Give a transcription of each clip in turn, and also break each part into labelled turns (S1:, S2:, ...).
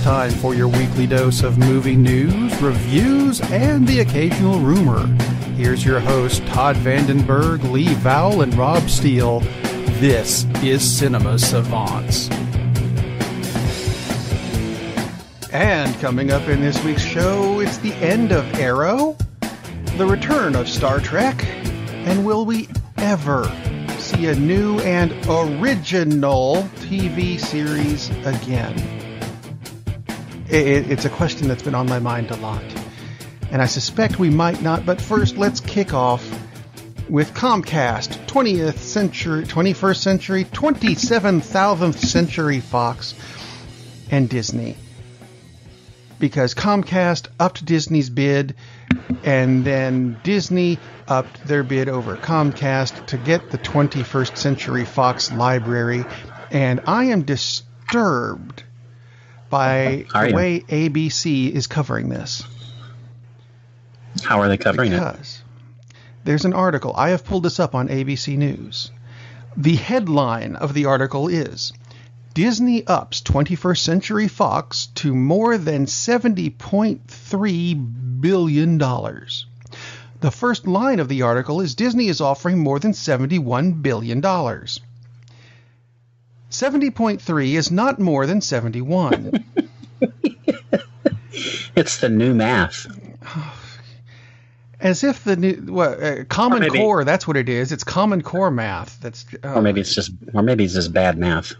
S1: time for your weekly dose of movie news, reviews, and the occasional rumor. Here's your host, Todd Vandenberg, Lee Vowell, and Rob Steele. This is Cinema-Savants. And coming up in this week's show, it's the end of Arrow, the return of Star Trek, and will we ever see a new and original TV series again? It's a question that's been on my mind a lot, and I suspect we might not, but first let's kick off with Comcast, 20th century, 21st century, 27,000th century Fox, and Disney. Because Comcast upped Disney's bid, and then Disney upped their bid over Comcast to get the 21st Century Fox library, and I am disturbed by the way ABC is covering this.
S2: How are they covering it?
S1: Because there's an article. I have pulled this up on ABC News. The headline of the article is, Disney ups 21st Century Fox to more than $70.3 billion. The first line of the article is Disney is offering more than $71 billion. 70.3 is not more than 71.
S2: It's the new math.
S1: As if the new Common Core, that's what it is. It's Common Core math. That's
S2: or maybe it's just bad math.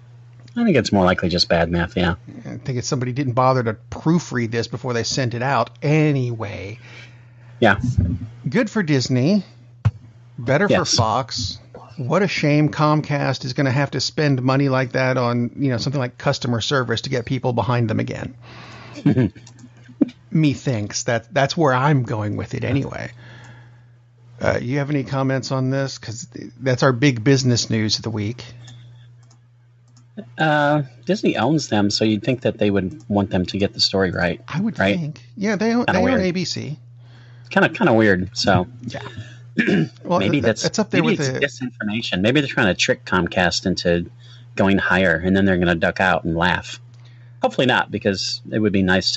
S2: I think it's more likely just bad math, yeah.
S1: I think it's somebody didn't bother to proofread this before they sent it out. Anyway.
S2: Yeah.
S1: Good for Disney. Better for Fox. What a shame Comcast is going to have to spend money like that on, something like customer service to get people behind them again. Methinks that's where I'm going with it anyway. You have any comments on this? Because that's our big business news of the week.
S2: Disney owns them, so you'd think that they would want them to get the story right.
S1: I would think. Yeah, they own ABC.
S2: Kind of weird. So
S1: yeah. Well,
S2: maybe that's
S1: up there with
S2: the disinformation. Maybe they're trying to trick Comcast into going higher, and then they're going to duck out and laugh. Hopefully not, because it would be nice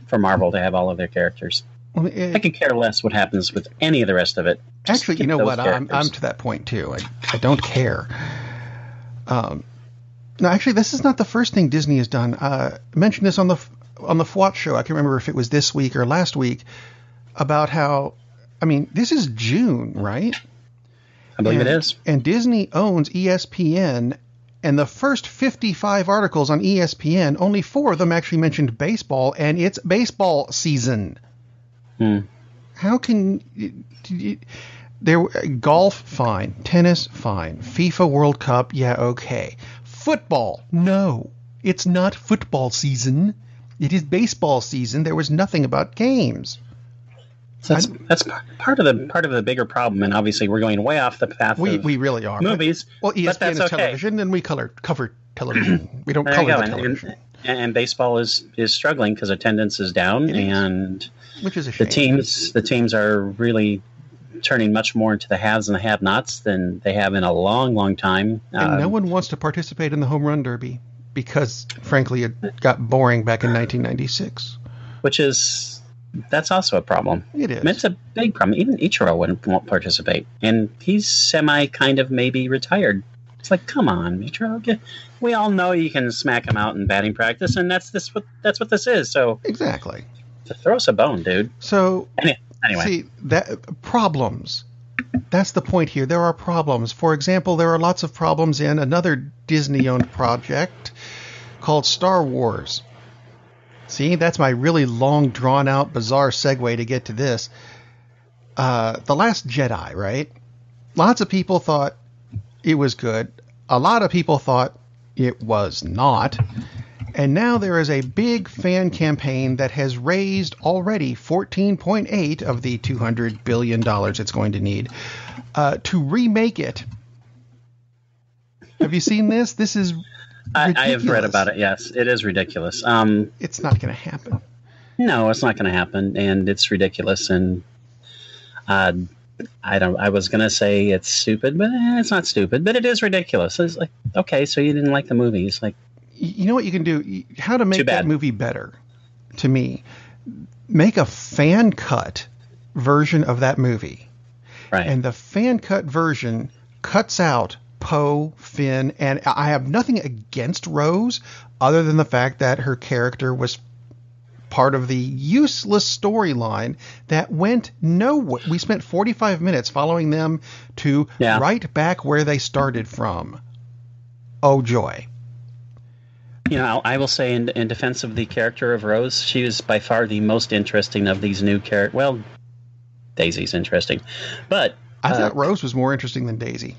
S2: for Marvel to have all of their characters. Well, I could care less what happens with any of the rest of it. Just
S1: actually, you know what? I'm to that point too. I don't care. No, actually, this is not the first thing Disney has done. I mentioned this on the FWAT show. I can't remember if it was this week or last week, about how, this is June, right?
S2: I believe it is.
S1: And Disney owns ESPN, and the first 55 articles on ESPN, only 4 of them actually mentioned baseball, and it's baseball season. How can golf, fine. Tennis, fine. FIFA World Cup, yeah, okay. Football, no. It's not football season. It is baseball season. There was nothing about games.
S2: So that's part of the bigger problem, and obviously we're going way off the path.
S1: We really are.
S2: Movies.
S1: Well, ESPN is television, and we cover television. We don't color the television.
S2: And baseball is struggling because attendance is down, and
S1: which is a shame.
S2: The teams are really turning much more into the haves and the have-nots than they have in a long, long time.
S1: And no one wants to participate in the home run derby because, frankly, it got boring back in 1996.
S2: That's also a problem.
S1: It is.
S2: It's a big problem. Even Ichiro won't participate, and he's kind of maybe retired. It's like, come on, Ichiro. We all know you can smack him out in batting practice, and that's what this is. So
S1: exactly.
S2: To throw us a bone, dude.
S1: So
S2: anyway,
S1: see problems. That's the point here. There are problems. For example, there are lots of problems in another Disney-owned project called Star Wars. See, that's my really long, drawn-out, bizarre segue to get to this. The Last Jedi, right? Lots of people thought it was good. A lot of people thought it was not. And now there is a big fan campaign that has raised already $14.8 of the $200 billion it's going to need to remake it. Have you seen this? This is ridiculous.
S2: I have read about it, yes. It is ridiculous.
S1: It's not going to happen.
S2: No, it's not going to happen, and it's ridiculous. And I was going to say it's stupid, but it's not stupid, but it is ridiculous. It's like, okay, so you didn't like the movie. It's like,
S1: You know what you can do? How to make that movie better, to me. Make a fan cut version of that movie.
S2: Right.
S1: And the fan cut version cuts out Poe, Finn, and I have nothing against Rose other than the fact that her character was part of the useless storyline that went nowhere. We spent 45 minutes following them to right back where they started from. Oh, joy.
S2: You know, I will say in defense of the character of Rose, she was by far the most interesting of these new characters. Well, Daisy's interesting, but
S1: I thought Rose was more interesting than Daisy.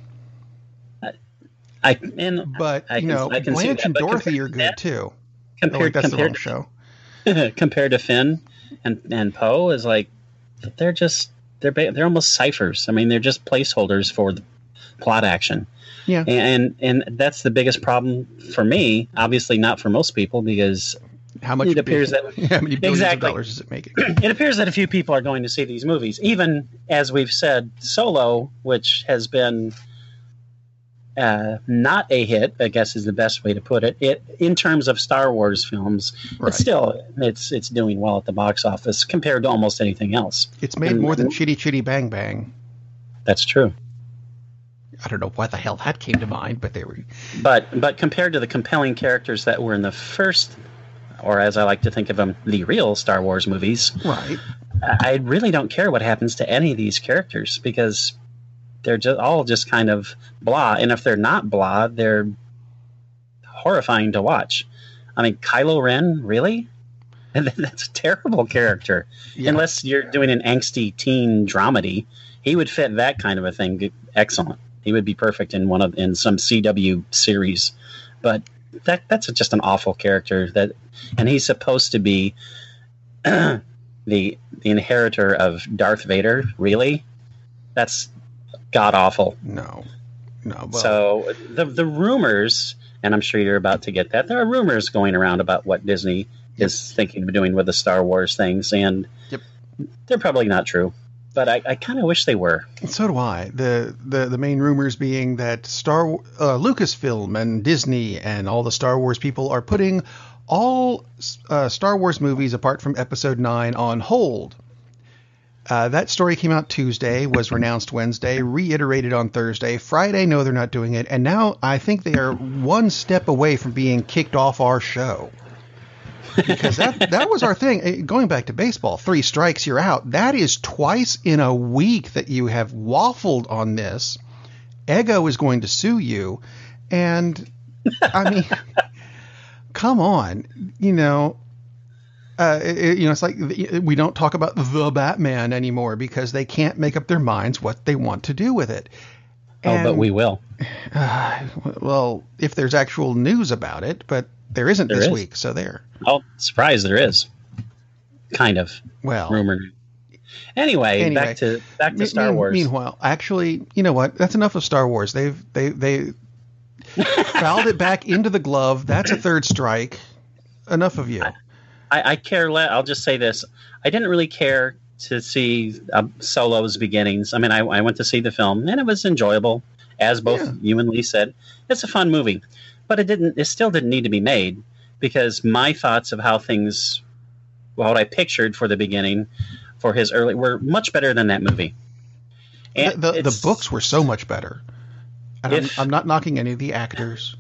S1: Blanche and Dorothy are good too. That's the wrong show.
S2: Compared to Finn and Poe, is like they're almost ciphers. I mean, they're just placeholders for the plot action.
S1: Yeah,
S2: and that's the biggest problem for me. Obviously, not for most people, because
S1: how many billions of dollars is it making?
S2: It appears that a few people are going to see these movies, even as we've said, Solo, which has been not a hit, I guess is the best way to put it. In terms of Star Wars films, it's still it's doing well at the box office compared to almost anything else.
S1: It's made more than Chitty Chitty Bang Bang.
S2: That's true.
S1: I don't know why the hell that came to mind, but they were.
S2: But compared to the compelling characters that were in the first, or as I like to think of them, the real Star Wars movies,
S1: right?
S2: I really don't care what happens to any of these characters, because they're all just kind of blah. And if they're not blah, they're horrifying to watch. I mean, Kylo Ren, really? That's a terrible character. Yeah. Unless you're doing an angsty teen dramedy, he would fit that kind of a thing excellent. He would be perfect in some CW series. But that's just an awful character. And he's supposed to be the inheritor of Darth Vader. Really? That's god awful.
S1: No. Well,
S2: so the rumors, and I'm sure you're about to get that, there are rumors going around about what Disney is thinking of doing with the Star Wars things, and they're probably not true. But I kind of wish they were.
S1: So do I. The main rumors being that Lucasfilm and Disney and all the Star Wars people are putting all Star Wars movies apart from Episode 9 on hold. That story came out Tuesday, was renounced Wednesday, reiterated on Thursday. Friday, no, they're not doing it. And now I think they are one step away from being kicked off our show. Because that was our thing. Going back to baseball, 3 strikes, you're out. That is twice in a week that you have waffled on this. Ego is going to sue you. And, I mean, come on. It's like we don't talk about the Batman anymore because they can't make up their minds what they want to do with it.
S2: But we will.
S1: Well, if there's actual news about it, but there isn't this week, so there.
S2: Oh, surprise, there is. Kind of.
S1: Well.
S2: Rumored. Anyway, back to Star Wars.
S1: Meanwhile, actually, you know what? That's enough of Star Wars. They fouled it back into the glove. That's a 3rd strike. Enough of you.
S2: I care less. I'll just say this. I didn't really care to see Solo's beginnings. I mean, I went to see the film, and it was enjoyable, as both you and Lee said. It's a fun movie. But it still didn't need to be made, because my thoughts of what I pictured for the beginning for his early were much better than that movie.
S1: And the books were so much better. And I'm not knocking any of the actors.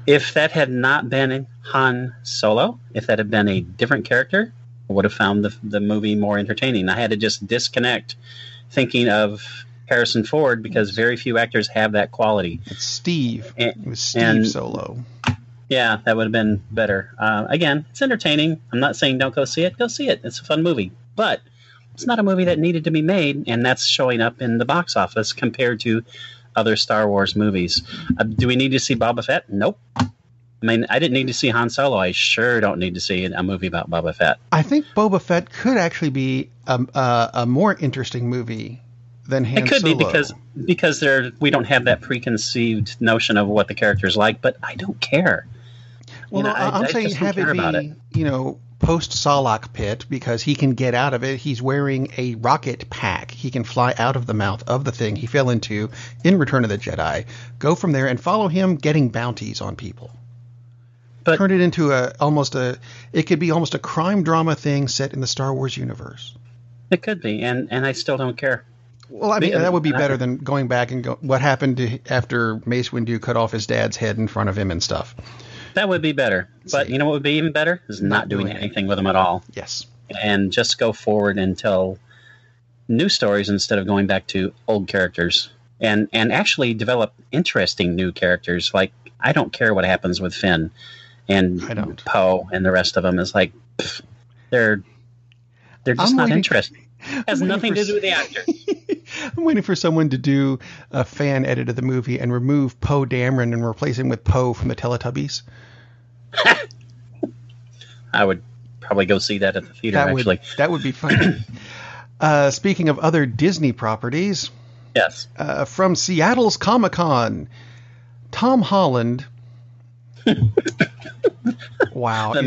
S2: If that had not been Han Solo, if that had been a different character, I would have found the movie more entertaining. I had to just disconnect thinking of Harrison Ford, because very few actors have that quality.
S1: It's Steve. It was Steve Solo.
S2: Yeah, that would have been better. Again, it's entertaining. I'm not saying don't go see it. Go see it. It's a fun movie. But it's not a movie that needed to be made, and that's showing up in the box office compared to other Star Wars movies. Do we need to see Boba Fett? Nope. I mean, I didn't need to see Han Solo. I sure don't need to see a movie about Boba Fett. I
S1: think Boba Fett could actually be a more interesting movie than Han Solo.
S2: It could be because we don't have that preconceived notion of what the character's like, but I don't care.
S1: Well, I'm saying have it be, post-Salak pit, because he can get out of it. He's wearing a rocket pack. He can fly out of the mouth of the thing he fell into in Return of the Jedi, go from there and follow him getting bounties on people.
S2: But
S1: turn it into it could be almost a crime drama thing set in the Star Wars universe.
S2: it could be, and I still don't care.
S1: Well, I mean, that would be better than going back and what happened after Mace Windu cut off his dad's head in front of him and stuff.
S2: That would be better. But you know what would be even better? Is not doing anything with them at all.
S1: Yes.
S2: And just go forward and tell new stories instead of going back to old characters. And actually develop interesting new characters. Like, I don't care what happens with Finn and Poe and the rest of them. It's like, they're just not interesting. Has nothing to do with the actor.
S1: I'm waiting for someone to do a fan edit of the movie and remove Poe Dameron and replace him with Poe from the Teletubbies.
S2: I would probably go see that at the theater, actually.
S1: That would be fun. Speaking of other Disney properties,
S2: yes,
S1: from Seattle's Comic-Con, Tom Holland. Wow,
S2: the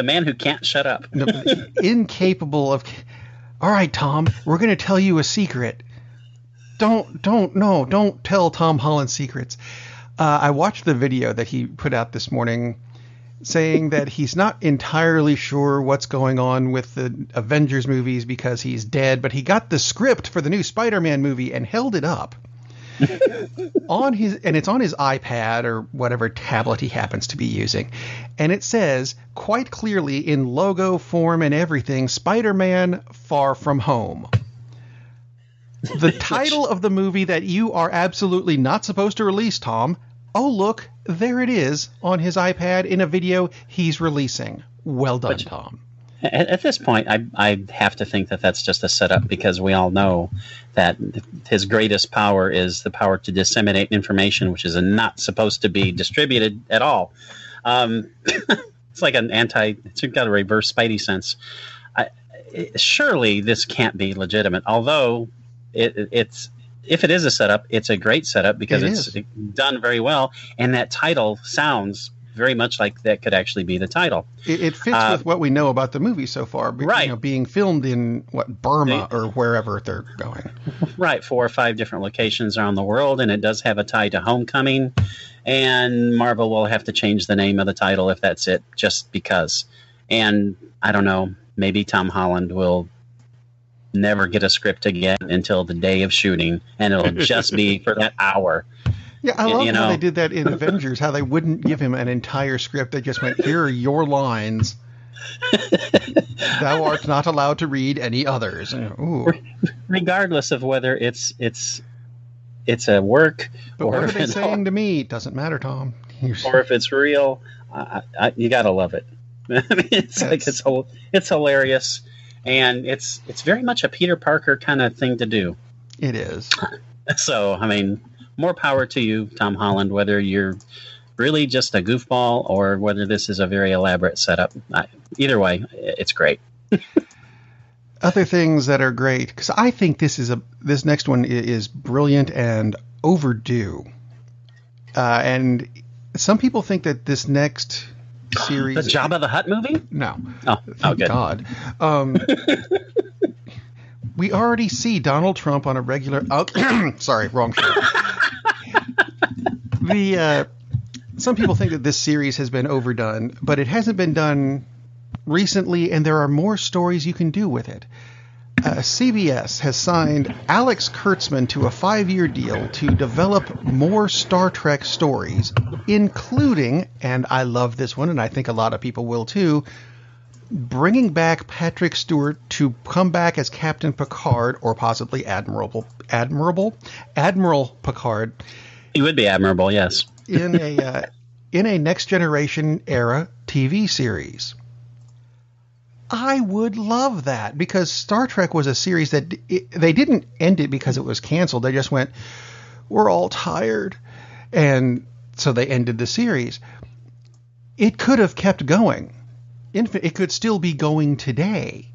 S2: man who can't shut up.
S1: Incapable of. All right, Tom, we're going to tell you a secret. Don't tell Tom Holland secrets. I watched the video that he put out this morning saying that he's not entirely sure what's going on with the Avengers movies because he's dead, but he got the script for the new Spider-Man movie and held it up. And it's on his iPad or whatever tablet he happens to be using. And it says quite clearly in logo form and everything, Spider-Man Far From Home. The title of the movie that you are absolutely not supposed to release, Tom. Oh, look, there it is on his iPad in a video he's releasing. Well done, Tom.
S2: At this point, I have to think that that's just a setup because we all know that his greatest power is the power to disseminate information, which is not supposed to be distributed at all. It's like it's got a reverse Spidey sense. Surely this can't be legitimate, although if it is a setup, it's a great setup because it's done very well, and that title sounds very much like that could actually be the title.
S1: It fits with what we know about the movie so far,
S2: right?
S1: You know, being filmed in Burma or wherever they're going.
S2: Right, 4 or 5 different locations around the world, and it does have a tie to Homecoming. And Marvel will have to change the name of the title if that's it, just because. And I don't know, maybe Tom Holland will never get a script again until the day of shooting, and it'll just be for that hour.
S1: Yeah, I love how they did that in Avengers, how they wouldn't give him an entire script. They just went, here are your lines. Thou art not allowed to read any others. Ooh.
S2: Regardless of whether it's a work
S1: but
S2: or
S1: what are they saying to me? It doesn't matter, Tom.
S2: Or if it's real, you got to love it. I mean, it's hilarious, and it's very much a Peter Parker kind of thing to do.
S1: It is.
S2: So, I mean, more power to you, Tom Holland, whether you're really just a goofball or whether this is a very elaborate setup. Either way, it's great.
S1: Other things that are great, because I think this next one is brilliant and overdue. And some people think that this next series...
S2: The Jabba the Hutt movie?
S1: No.
S2: Oh,
S1: thank
S2: good.
S1: God. We already see Donald Trump on a regular... Oh, sorry, wrong show. Some people think that this series has been overdone, but it hasn't been done recently, and there are more stories you can do with it. CBS has signed Alex Kurtzman to a 5-year deal to develop more Star Trek stories, including, and I love this one, and I think a lot of people will too, bringing back Patrick Stewart to come back as Captain Picard, or possibly Admiral Picard.
S2: He would be admirable, yes.
S1: in a Next Generation era TV series. I would love that, because Star Trek was a series that they didn't end it because it was canceled. They just went, we're all tired. And so they ended the series. It could have kept going. It could still be going today.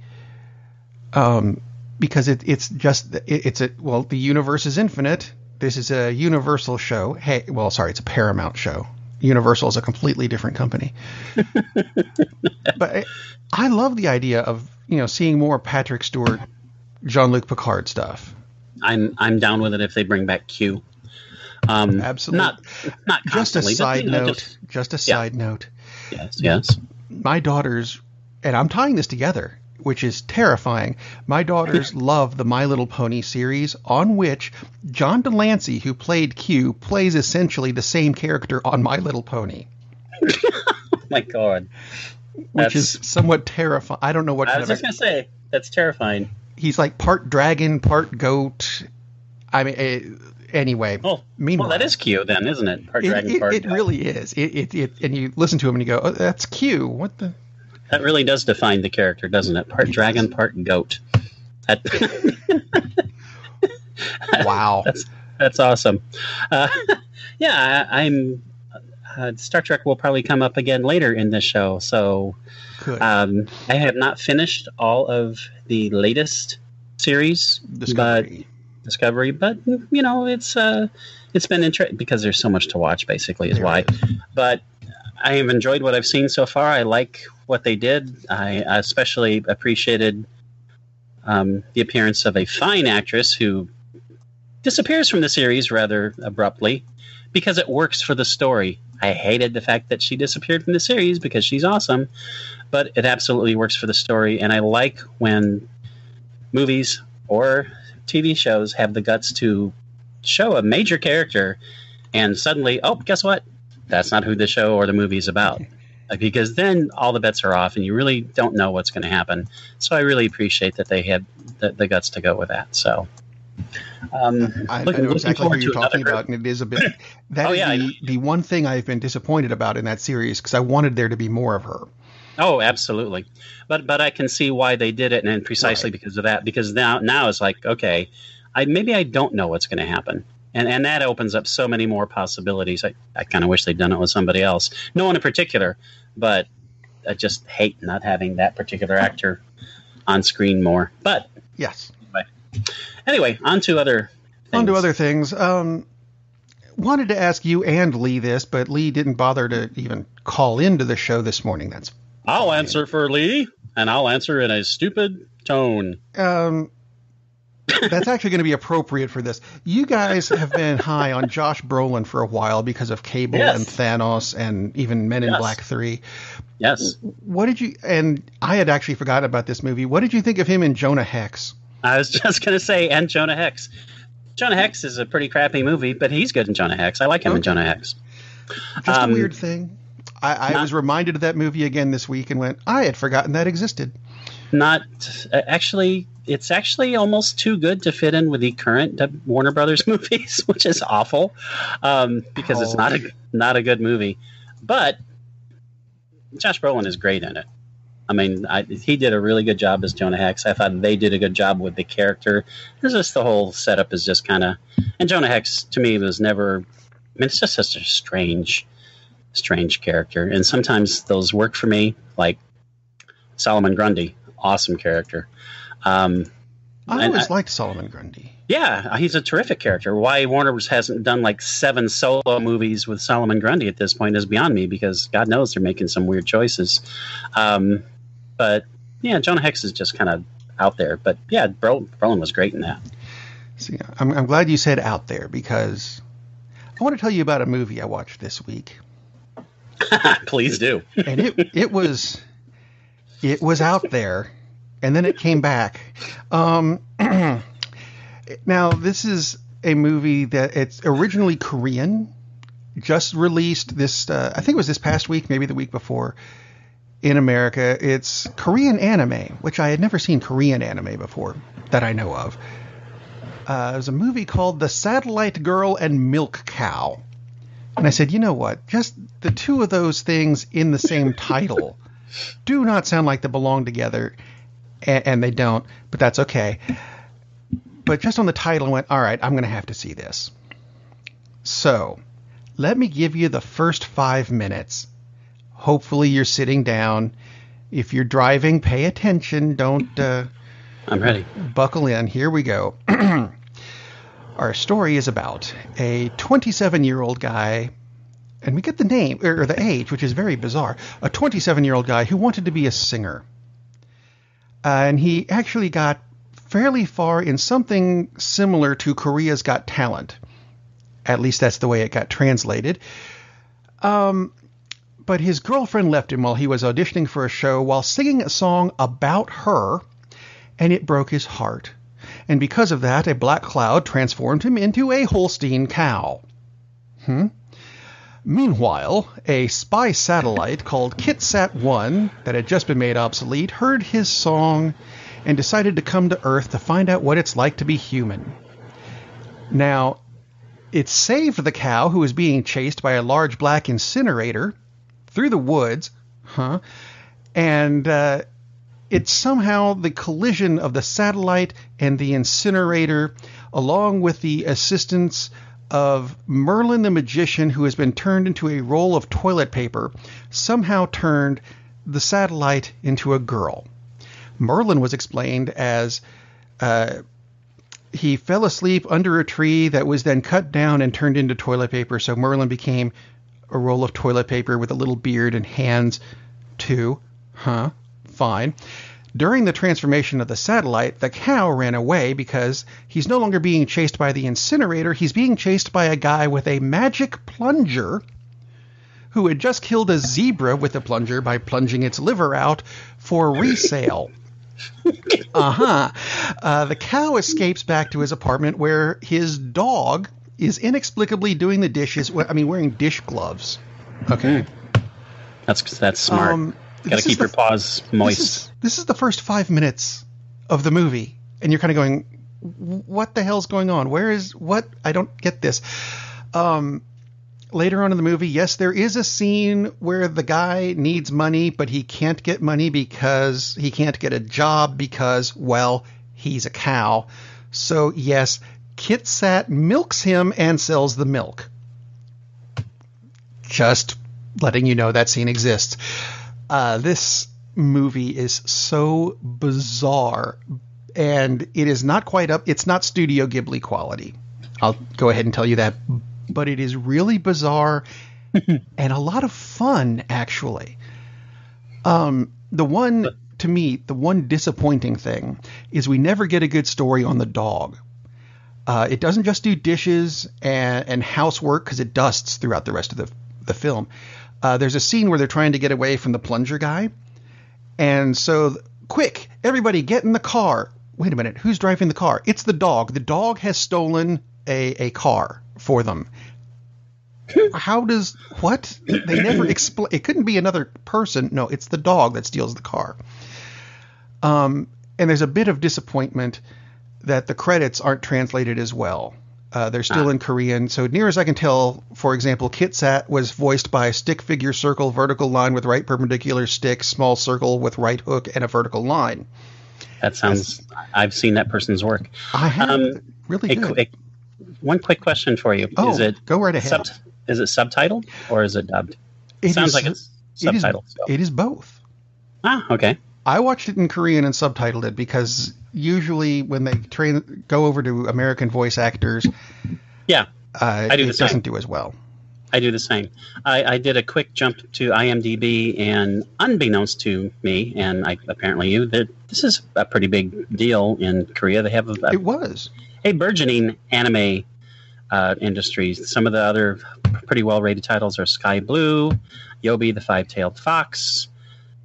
S1: Because the universe is infinite. This is a Universal show. It's a Paramount show. Universal is a completely different company. But I love the idea of, seeing more Patrick Stewart, Jean-Luc Picard stuff.
S2: I'm down with it if they bring back Q.
S1: Absolutely.
S2: Not constantly.
S1: Just a side note.
S2: Yes.
S1: My daughters, and I'm tying this together, which is terrifying. My daughters love the My Little Pony series, on which John Delancey, who played Q, plays essentially the same character on My Little Pony.
S2: Oh my God.
S1: Which is somewhat terrifying. I don't know what
S2: I was just going to say, that's terrifying.
S1: He's like part dragon, part goat. I mean, anyway.
S2: Meanwhile, that is Q then, isn't it? Part dragon, part goat.
S1: It really is. And you listen to him and you go, oh, that's Q. What the?
S2: That really does define the character, doesn't it? Part dragon, part goat.
S1: Wow.
S2: That's awesome. I'm... Star Trek will probably come up again later in the show. So I have not finished all of the latest series. Discovery. But it's been interesting because there's so much to watch, basically, is why. But I have enjoyed what I've seen so far. I like what they did. I especially appreciated the appearance of a fine actress who disappears from the series rather abruptly because it works for the story. I hated the fact that she disappeared from the series because she's awesome, but it absolutely works for the story. And I like when movies or TV shows have the guts to show a major character and suddenly, oh, guess what? That's not who the show or the movie is about. Because then all the bets are off and you really don't know what's going to happen. So I really appreciate that they had the guts to go with that. So
S1: I know exactly what you're talking about, and it is a bit. The one thing I've been disappointed about in that series because I wanted there to be more of her.
S2: Oh, absolutely, but I can see why they did it, and precisely because of that. Because now it's like, okay, maybe I don't know what's going to happen, and that opens up so many more possibilities. I kind of wish they'd done it with somebody else, no one in particular, but I just hate not having that particular actor on screen more. But
S1: yes.
S2: Anyway, on to other things.
S1: Wanted to ask you and Lee this, but Lee didn't bother to even call into the show this morning.
S2: I'll answer for Lee, and I'll answer in a stupid tone.
S1: That's actually going to be appropriate for this. You guys have been high on Josh Brolin for a while because of Cable and Thanos and even Men in Black 3.
S2: Yes.
S1: What did you... And I had actually forgotten about this movie. What did you think of him in Jonah Hex?
S2: I was just going to say, and Jonah Hex. Jonah Hex is a pretty crappy movie, but he's good in Jonah Hex. I like him in Jonah Hex.
S1: Just a weird thing. I was reminded of that movie again this week and went, I had forgotten that existed.
S2: It's actually almost too good to fit in with the current Warner Brothers movies, which is awful because it's not a good movie. But Josh Brolin is great in it. I mean, he did a really good job as Jonah Hex. I thought they did a good job with the character. It's just the whole setup is just kind of... And Jonah Hex, to me, was never... I mean, it's just such a strange character. And sometimes those work for me, like Solomon Grundy. Awesome character.
S1: I always liked Solomon Grundy.
S2: Yeah, he's a terrific character. Why Warner hasn't done like 7 solo movies with Solomon Grundy at this point is beyond me, because God knows they're making some weird choices. But yeah, Jonah Hex is just kind of out there. But yeah, Brolin was great in that.
S1: See, I'm glad you said out there, because I want to tell you about a movie I watched this week.
S2: Please do.
S1: And it was out there, and then it came back. Now, this is a movie that it's originally Korean, just released this, I think it was this past week, maybe the week before, in America. It's Korean anime, which I had never seen Korean anime before that I know of. It was a movie called The Satellite Girl and Milk Cow. And I said, you know what? Just the two of those things in the same title do not sound like they belong together. And they don't, but that's okay. But just on the title, I went, all right, I'm going to have to see this. So let me give you the first 5 minutes. Hopefully you're sitting down. If you're driving, pay attention. Don't
S2: I'm ready.
S1: Buckle in. Here we go. Our story is about a 27-year-old guy, and we get the name, or the age, which is very bizarre. A 27-year-old guy who wanted to be a singer. And he actually got fairly far in something similar to Korea's Got Talent. At least that's the way it got translated. But his girlfriend left him while he was auditioning for a show while singing a song about her, and it broke his heart. And because of that, a black cloud transformed him into a Holstein cow. Meanwhile, a spy satellite called KitSat-1 that had just been made obsolete heard his song and decided to come to Earth to find out what it's like to be human. Now, it saved the cow who was being chased by a large black incinerator through the woods, and it's somehow the collision of the satellite and the incinerator, along with the assistance of Merlin the magician, who has been turned into a roll of toilet paper, somehow turned the satellite into a girl. Merlin was explained as he fell asleep under a tree that was then cut down and turned into toilet paper, so Merlin became a roll of toilet paper with a little beard and hands too. Fine. During the transformation of the satellite, the cow ran away because he's no longer being chased by the incinerator. He's being chased by a guy with a magic plunger who had just killed a zebra with a plunger by plunging its liver out for resale. The cow escapes back to his apartment where his dog is inexplicably doing the dishes. Wearing dish gloves. Okay.
S2: That's smart. Got to keep your paws moist.
S1: This is the first 5 minutes of the movie, and you're kind of going, what the hell's going on? What? I don't get this. Later on in the movie, yes, there is a scene where the guy needs money, but he can't get money because he can't get a job because, well, he's a cow. So, yes, KitSat milks him and sells the milk. Just letting you know that scene exists. This movie is so bizarre, and it is not quite up. It's not Studio Ghibli quality. I'll go ahead and tell you that. But it is really bizarre and a lot of fun, actually. The one disappointing thing is we never get a good story on the dog. It doesn't just do dishes and housework because it dusts throughout the rest of the film. There's a scene where they're trying to get away from the plunger guy. And so, quick, everybody get in the car. Wait a minute, who's driving the car? It's the dog. The dog has stolen a car for them. What? They never explain. It couldn't be another person. No, it's the dog that steals the car. And there's a bit of disappointment that the credits aren't translated as well. They're still in Korean. So near as I can tell, for example, KitSat was voiced by stick figure circle vertical line with right perpendicular stick, small circle with right hook and a vertical line.
S2: That sounds. I've seen that person's work.
S1: I have. Really good.
S2: One quick question for you.
S1: Go right ahead.
S2: Is it subtitled or is it dubbed? It sounds like it's subtitled.
S1: It is both.
S2: Okay.
S1: I watched it in Korean and subtitled it because usually when they go over to American voice actors, it doesn't do as well.
S2: I do the same. I did a quick jump to IMDb, and unbeknownst to me, and apparently you, that this is a pretty big deal in Korea. They have a burgeoning anime industry. Some of the other pretty well-rated titles are Sky Blue, Yobi the Five-Tailed Fox,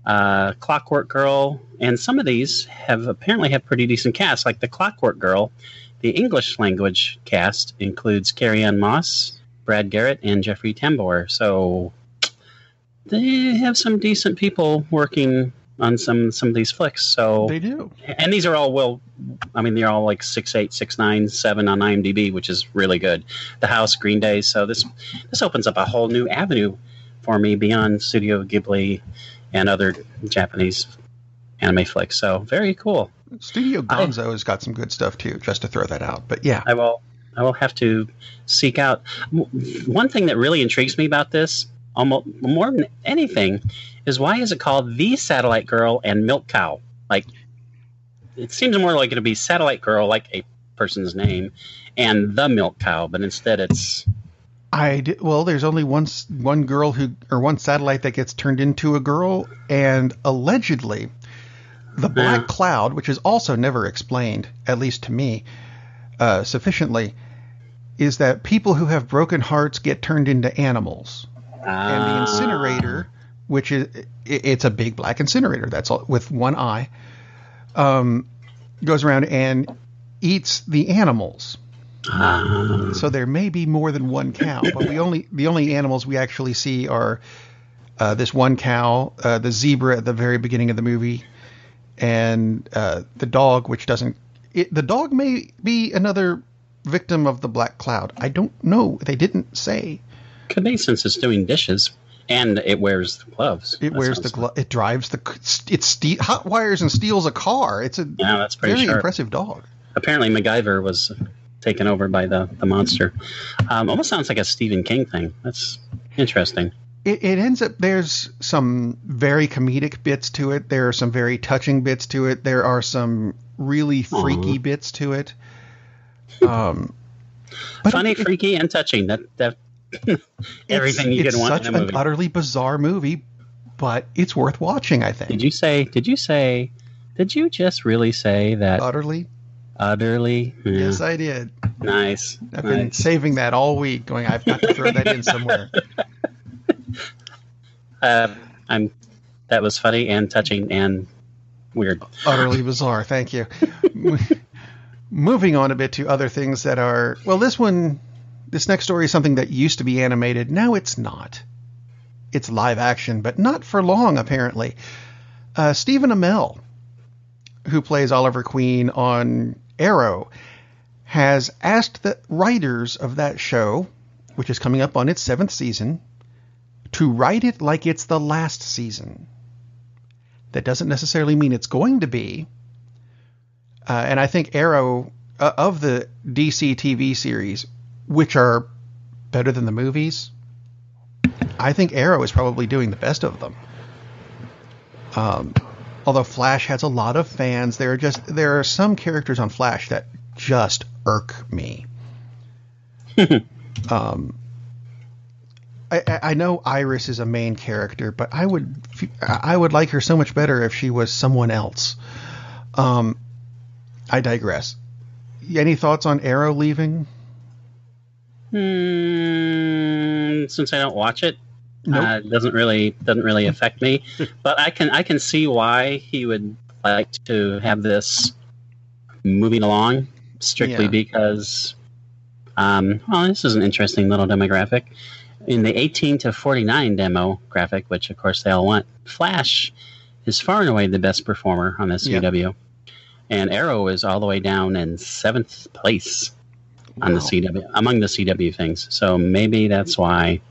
S2: Clockwork Girl, and some of these apparently have pretty decent casts. Like the Clockwork Girl, the English language cast includes Carrie-Anne Moss, Brad Garrett, and Jeffrey Tambor. So they have some decent people working on some of these flicks. So
S1: they do,
S2: and these are all they're all like 6.8, 6.9, 7 on IMDb, which is really good. The House, Green Day. So this opens up a whole new avenue for me beyond Studio Ghibli and other Japanese anime flicks. So very cool.
S1: Studio Gonzo has got some good stuff too, just to throw that out. But yeah,
S2: I will have to seek out. One thing that really intrigues me about this, almost more than anything, is why is it called The Satellite Girl and Milk Cow? Like, it seems more like it'd be Satellite Girl, like a person's name, and The Milk Cow, but instead it's...
S1: there's only one girl one satellite that gets turned into a girl, and allegedly the black cloud, which is also never explained, at least to me, sufficiently, is that people who have broken hearts get turned into animals. And the incinerator, which it's a big black incinerator, that's all, with one eye, goes around and eats the animals. So there may be more than one cow, but the only animals we actually see are this one cow, the zebra at the very beginning of the movie, and the dog, which doesn't. The dog may be another victim of the black cloud. I don't know. They didn't say.
S2: Could be, since it's doing dishes and it wears the gloves.
S1: It wears the glove. It drives hot wires and steals a car. It's
S2: that's pretty
S1: very
S2: sharp.
S1: Impressive dog.
S2: Apparently, MacGyver was taken over by the monster. Almost sounds like a Stephen King thing. That's interesting.
S1: It ends up, there's some very comedic bits to it. There are some very touching bits to it. There are some really freaky bits to it.
S2: Funny, freaky, and touching. That everything you could want in a movie. It's such an
S1: utterly bizarre movie, but it's worth watching, I think.
S2: Did you just really say that?
S1: Utterly?
S2: Utterly? Yeah.
S1: Yes, I did.
S2: Nice.
S1: I've been saving that all week, going, I've got to throw that in somewhere.
S2: That was funny and touching and weird.
S1: Utterly bizarre. Thank you. Moving on a bit to other things that are, well, this next story is something that used to be animated. Now it's not. It's live action, but not for long, apparently. Stephen Amell, who plays Oliver Queen on Arrow, has asked the writers of that show, which is coming up on its 7th season, to write it like it's the last season. That doesn't necessarily mean it's going to be. And I think Arrow, of the DC TV series, which are better than the movies, I think Arrow is probably doing the best of them. Although Flash has a lot of fans, there are some characters on Flash that just irk me. I know Iris is a main character, but I would like her so much better if she was someone else. I digress. Any thoughts on Arrow leaving?
S2: Since I don't watch it,
S1: nope.
S2: It doesn't really affect me. But I can see why he would like to have this moving along, strictly because, this is an interesting little demographic. In the 18 to 49 demographic, which of course they all want, Flash is far and away the best performer on the CW. Yeah. And Arrow is all the way down in 7th place on the CW, among the CW things. So maybe that's why,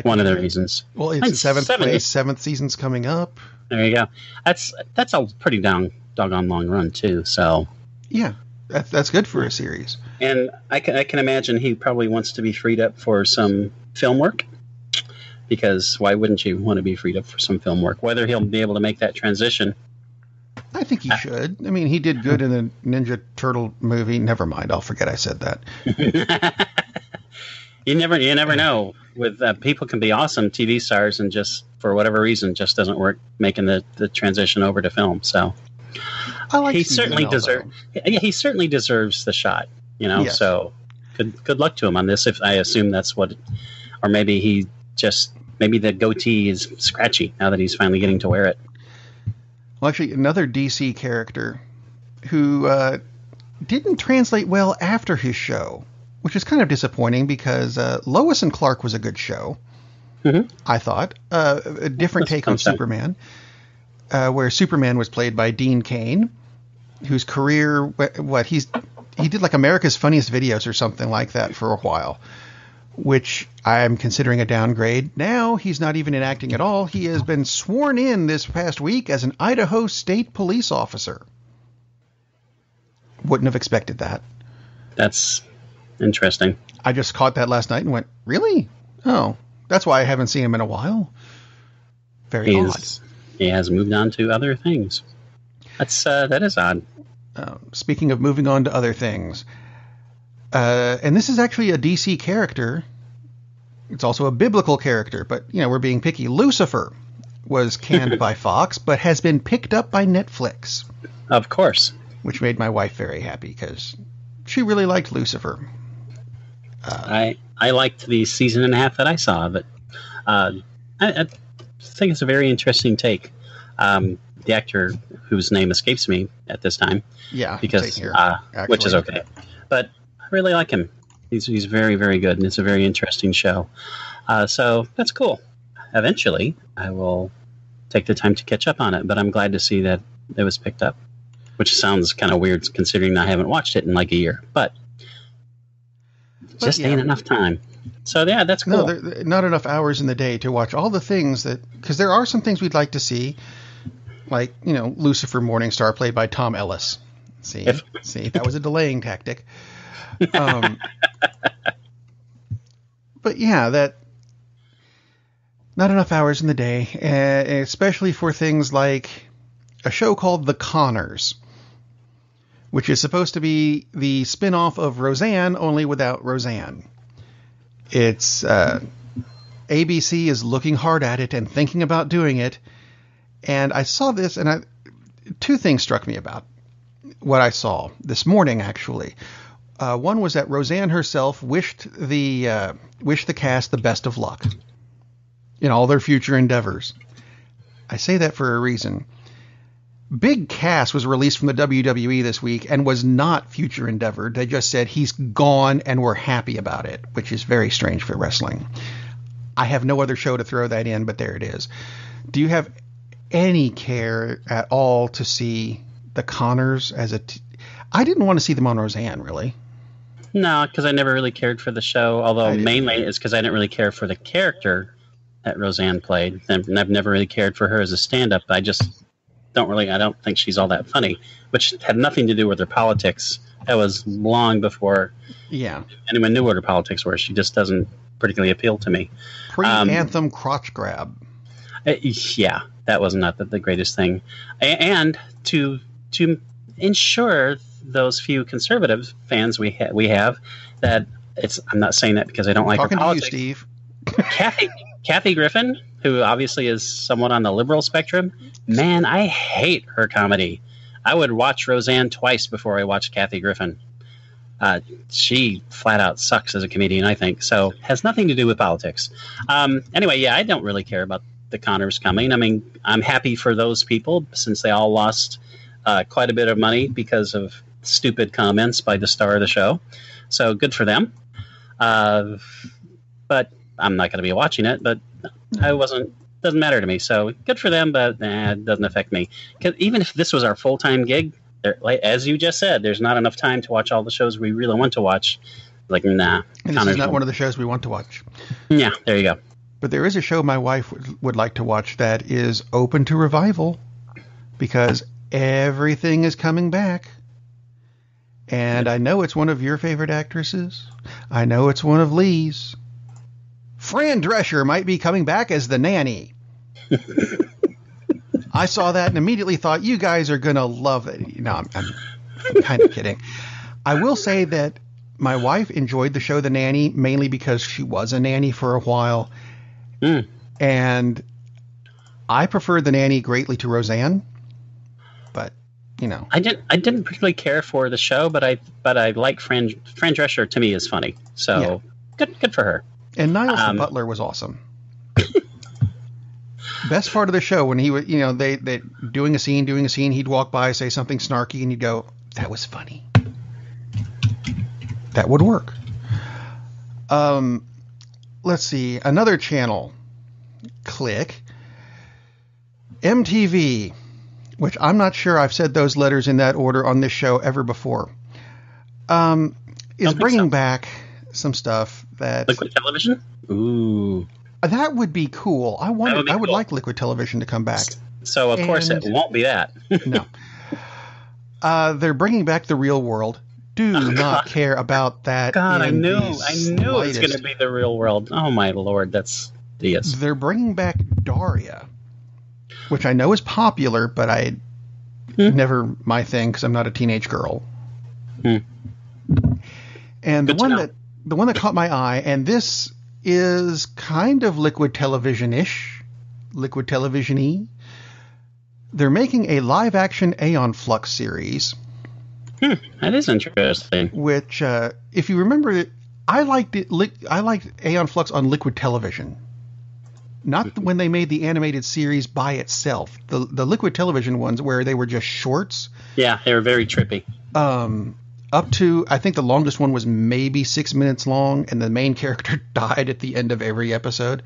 S2: one of the reasons.
S1: Well, it's 7th place, 7th season's coming up.
S2: There you go. That's a pretty doggone long run too. So
S1: yeah, that's good for a series.
S2: And I can imagine he probably wants to be freed up for some film work, because why wouldn't you want to be freed up for some film work? Whether he'll be able to make that transition,
S1: I think he should. I mean, he did good in the Ninja Turtle movie. Never mind, I'll forget I said that. You never know. With people can be awesome TV stars and just for whatever reason just doesn't work making the transition over to film. So he certainly deserves the shot. Yes. So good luck to him on this. If I assume that's what, or maybe maybe the goatee is scratchy now that he's finally getting to wear it. Well, actually, another DC character who didn't translate well after his show, which is kind of disappointing because Lois and Clark was a good show, I thought. A different take on Superman, where Superman was played by Dean Cain, whose career, he did like America's Funniest Videos or something like that for a while, which I'm considering a downgrade. Now he's not even in acting at all. He has been sworn in this past week as an Idaho State police officer. Wouldn't have expected that.
S2: That's interesting.
S1: I just caught that last night and went, really? Oh, that's why I haven't seen him in a while. Very odd.
S2: He has moved on to other things. That is odd.
S1: Speaking of moving on to other things, and this is actually a DC character. It's also a biblical character, but we're being picky. Lucifer was canned by Fox, but has been picked up by Netflix.
S2: Of course.
S1: Which made my wife very happy because she really liked Lucifer.
S2: I liked the season and a half that I saw of it. I think it's a very interesting take. The actor whose name escapes me at this time, because which is okay, but I really like him. He's very, very good, and it's a very interesting show. So that's cool. Eventually, I will take the time to catch up on it, but I'm glad to see that it was picked up, which sounds kind of weird considering I haven't watched it in like a year, but just ain't enough time. So yeah, that's cool.
S1: No, not enough hours in the day to watch all the things because there are some things we'd like to see, like, Lucifer Morningstar played by Tom Ellis. See, that was a delaying tactic. But yeah, that not enough hours in the day, especially for things like a show called The Conners, which is supposed to be the spin-off of Roseanne, only without Roseanne. It's ABC is looking hard at it and thinking about doing it. And I saw this, and two things struck me about what I saw this morning, actually. One was that Roseanne herself wished the cast the best of luck in all their future endeavors. I say that for a reason. Big Cass was released from the WWE this week and was not future endeavored. They just said he's gone and we're happy about it, which is very strange for wrestling. I have no other show to throw that in, but there it is. Do you have any care at all to see the Conners as I didn't want to see them on Roseanne, really.
S2: No, because I never really cared for the show, although mainly it's because I didn't really care for the character that Roseanne played. And I've never really cared for her as a stand-up. I don't think she's all that funny, which had nothing to do with her politics. That was long before anyone knew what her politics were. She just doesn't particularly appeal to me.
S1: Pre-anthem crotch grab.
S2: Yeah, that was not the greatest thing. And to ensure those few conservative fans we have that I'm not saying that because I don't like her politics.
S1: Talking to you, Steve.
S2: Kathy Griffin, who obviously is somewhat on the liberal spectrum, man, I hate her comedy. I would watch Roseanne twice before I watched Kathy Griffin. She flat out sucks as a comedian, I think. So has nothing to do with politics. Anyway, yeah, I don't really care about the Conners coming. I mean, I'm happy for those people since they all lost quite a bit of money because of stupid comments by the star of the show. So good for them. But I'm not going to be watching it, but doesn't matter to me. So good for them, but it doesn't affect me. 'Cause even if this was our full-time gig, as you just said, there's not enough time to watch all the shows we really want to watch. Like, nah.
S1: And this is not one of the shows we want to watch.
S2: Yeah, there you go.
S1: But there is a show my wife would like to watch that is open to revival because everything is coming back. And I know it's one of your favorite actresses. I know it's one of Lee's. Fran-Drescher might be coming back as the nanny. I saw that and immediately thought, you guys are going to love it. No, I'm kind of kidding. I will say that my wife enjoyed the show The Nanny mainly because she was a nanny for a while. Mm. And I preferred The Nanny greatly to Roseanne. But,
S2: I didn't particularly care for the show, but I like Fran-Drescher. To me is funny. So good for her.
S1: And Niles the Butler was awesome. Best part of the show when he would, they doing a scene, he'd walk by, say something snarky, and you'd go, "That was funny." That would work. Let's see, another channel. Click. MTV, which I'm not sure I've said those letters in that order on this show ever before. Is bringing back some stuff that
S2: Liquid Television. Ooh.
S1: That would be cool. I would like Liquid Television to come back.
S2: So, of course, it won't be that.
S1: No. They're bringing back The Real World. Do not care about that.
S2: God, I knew it's going to be The Real World. Oh, my Lord. That's DS.
S1: They're bringing back Daria, which I know is popular, but never my thing because I'm not a teenage girl. And the one that caught my eye, and this is kind of Liquid Television-ish, Liquid Television-y. They're making a live-action aeon-flux series.
S2: That is interesting.
S1: Which, if you remember I liked it. I liked Aeon-Flux on Liquid Television. Not when they made the animated series by itself. The Liquid Television ones where they were just shorts.
S2: Yeah, they were very trippy.
S1: Up to, I think the longest one was maybe 6 minutes long, and the main character died at the end of every episode.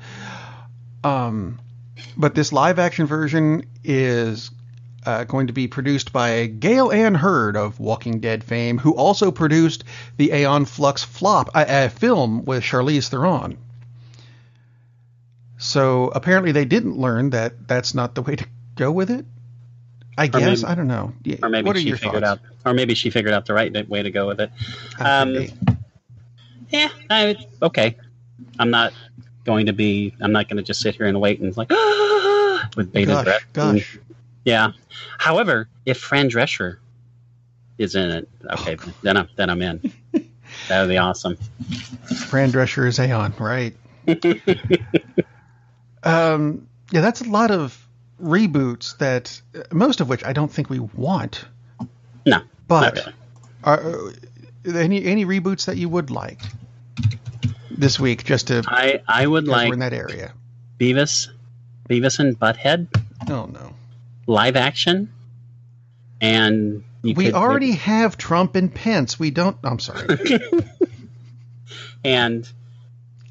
S1: But this live action version is going to be produced by Gail Ann Hurd of Walking Dead fame, who also produced the Aeon-Flux film with Charlize Theron. So apparently they didn't learn that that's not the way to go with it. I guess. I don't know.
S2: Or maybe she figured out. Or maybe she figured out the right way to go with it. Okay. I'm not going to just sit here and wait and like with bated breath.
S1: Gosh.
S2: Yeah. However, if Fran-Drescher is in it, okay, then I'm in. That would be awesome.
S1: Fran-Drescher is Aeon, right? Yeah, that's a lot of reboots that most of which I don't think we want.
S2: No,
S1: but
S2: not really.
S1: Are any reboots that you would like this week? Just to
S2: I would like
S1: we're in that area.
S2: Beavis and Butthead.
S1: Oh no.
S2: Live action, and
S1: we already have Trump and Pence. We don't. I'm sorry.
S2: and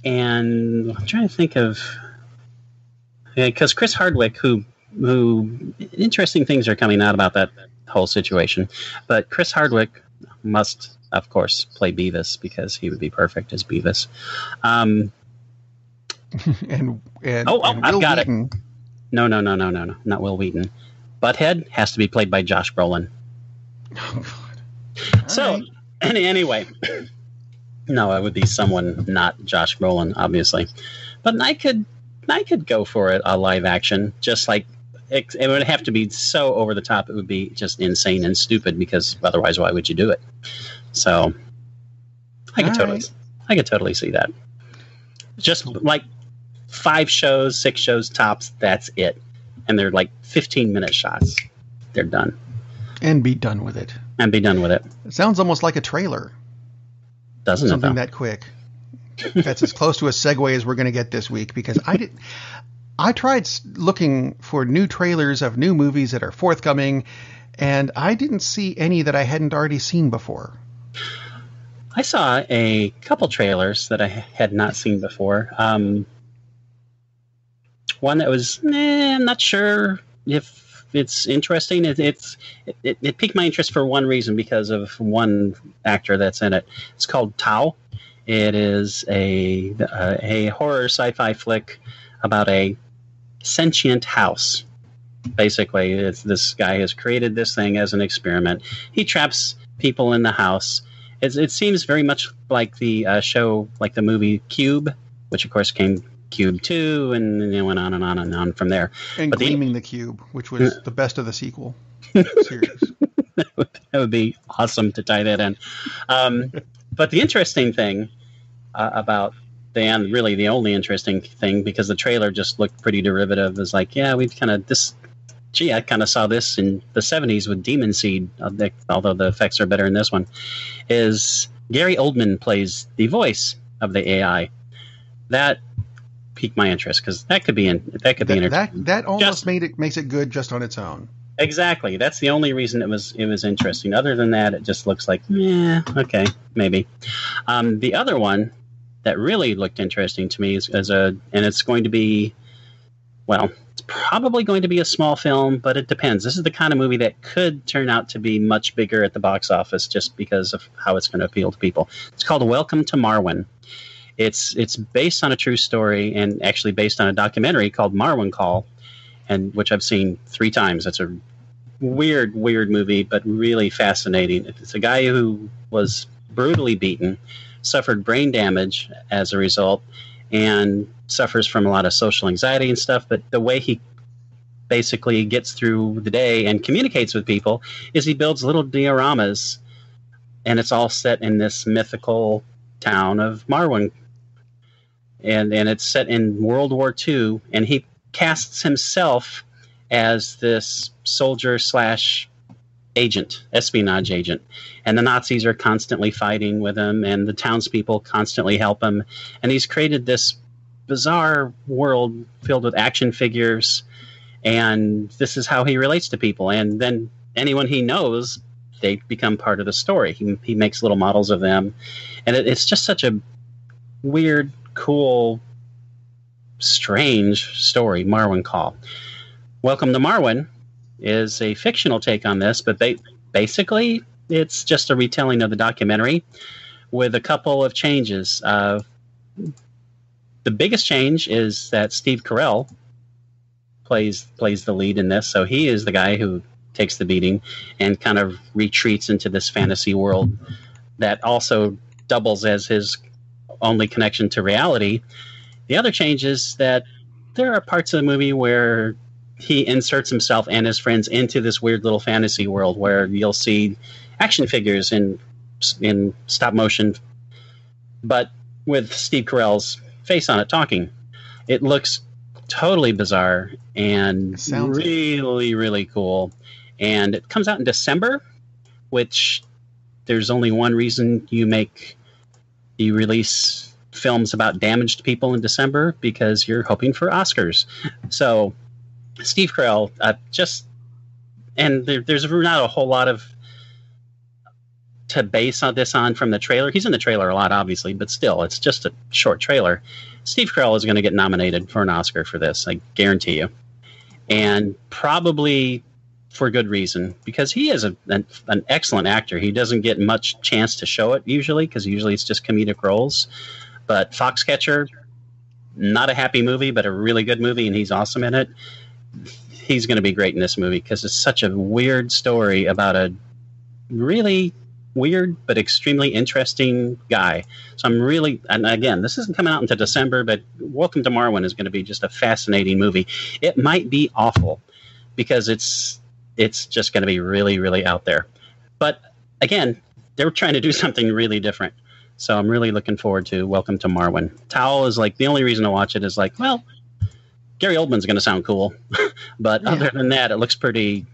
S2: I'm trying to think of, because Chris Hardwick, who interesting things are coming out about that whole situation, but Chris Hardwick must, of course, play Beavis because he would be perfect as Beavis.
S1: and
S2: I've got Wheaton. It. No, not Will Wheaton. Butthead has to be played by Josh Brolin.
S1: Oh, God.
S2: So,
S1: right.
S2: Anyway, no, it would be someone not Josh Brolin, obviously. But I could go for it, a live action, just like it would have to be so over the top. It would be just insane and stupid because otherwise, why would you do it? So, I could totally see that. Just like 5 shows, 6 shows tops. That's it. And they're like 15-minute shots. They're done.
S1: And be done with it.
S2: It
S1: sounds almost like a trailer.
S2: Doesn't
S1: Something
S2: it?
S1: That quick. That's as close to a segue as we're going to get this week because I tried looking for new trailers of new movies that are forthcoming, and I didn't see any that I hadn't already seen before.
S2: I saw a couple trailers that I had not seen before. One that was, I'm not sure if it's interesting. It piqued my interest for one reason, because of one actor that's in it. It's called Tau. It is a horror sci-fi flick about a sentient house. Basically, it's this guy has created this thing as an experiment. He traps people in the house. It seems very much like the show, like the movie Cube, which of course came Cube 2, and it went on and on and on from there.
S1: And
S2: but
S1: Gleaming the Cube, which was the best of the sequel series.
S2: That would be awesome to tie that in. But the interesting thing about and really the only interesting thing, because the trailer just looked pretty derivative, is like, yeah, we've kind of I kind of saw this in the 70s with Demon Seed, although the effects are better in this one, is Gary Oldman plays the voice of the AI. That piqued my interest because that could be entertaining.
S1: That almost makes it good just on its own.
S2: Exactly. That's the only reason it was interesting. Other than that, it just looks like, yeah, okay, maybe. The other one that really looked interesting to me is and it's going to be, well, it's probably going to be a small film, but it depends. This is the kind of movie that could turn out to be much bigger at the box office just because of how it's going to appeal to people. It's called Welcome to Marwen. It's based on a true story and actually based on a documentary called Marwen Call, and which I've seen 3 times. It's a weird movie, but really fascinating. It's a guy who was brutally beaten, suffered brain damage as a result, and suffers from a lot of social anxiety and stuff. But the way he basically gets through the day and communicates with people is he builds little dioramas, and it's all set in this mythical town of Marwen. And it's set in World War II, and he casts himself as this soldier / espionage agent. And the Nazis are constantly fighting with him, and the townspeople constantly help him. And he's created this bizarre world filled with action figures, and this is how he relates to people. And then anyone he knows, they become part of the story. He makes little models of them, and it's just such a weird, cool, strange story. Marwen Call. Welcome to Marwen is a fictional take on this, but basically it's just a retelling of the documentary with a couple of changes. The biggest change is that Steve Carell plays the lead in this, so he is the guy who takes the beating and kind of retreats into this fantasy world that also doubles as his only connection to reality. The other change is that there are parts of the movie where he inserts himself and his friends into this weird little fantasy world where you'll see action figures in stop motion, but with Steve Carell's face on it talking. It looks totally bizarre and really, really cool. And it comes out in December, which there's only one reason you release films about damaged people in December, because you're hoping for Oscars. So Steve Carell, there's not a whole lot of to base this on from the trailer. He's in the trailer a lot, obviously, but still, it's just a short trailer. Steve Carell is going to get nominated for an Oscar for this, I guarantee you. And probably for good reason, because he is an excellent actor. He doesn't get much chance to show it usually, because usually it's just comedic roles. But Foxcatcher, not a happy movie, but a really good movie, and he's awesome in it. He's going to be great in this movie because it's such a weird story about a really weird but extremely interesting guy. So and again, this isn't coming out until December, but Welcome to Marwen is going to be just a fascinating movie. It might be awful because it's just going to be really, really out there. But again, they're trying to do something really different. So I'm really looking forward to Welcome to Marwen. Towel is like, the only reason to watch it is like, well, Gary Oldman's going to sound cool. But other than that, it looks pretty,